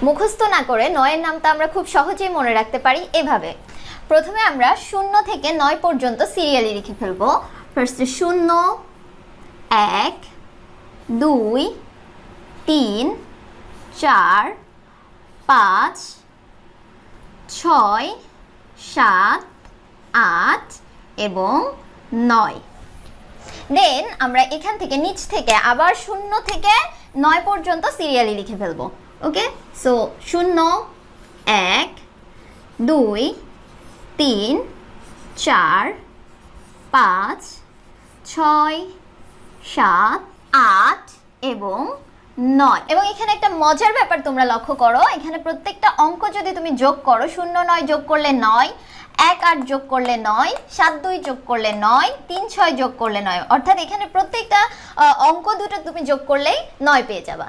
মুখস্থ না করে 9 এর নামটা আমরা খুব সহজেই মনে রাখতে পারি এভাবে। প্রথমে আমরা 0 থেকে 9 পর্যন্ত সিরিয়ালি লিখে ফেলবো। ফার্স্টে 0, 1, 2, 3, 4, 5, 6, 7, 8 এবং 9। দেন আমরা এখান থেকে নিচ থেকে আবার 0 থেকে 9 পর্যন্ত সিরিয়ালি লিখে ফেলবো। ওকে, সো 0, 1, 2, 3, 4, 5, 6, 7, 8 এবং 9। এবং এখানে একটা মজার ব্যাপার তোমরা লক্ষ্য করো, এখানে প্রত্যেকটা অঙ্ক যদি তুমি যোগ করো, 0, 9 যোগ করলে 9, 1, 8 যোগ করলে 9, 7, 2 যোগ করলে 9, 3, 6 যোগ করলে 9, অর্থাৎ এখানে প্রত্যেকটা অঙ্ক দুটো তুমি যোগ করলেই 9 পেয়ে যাবা।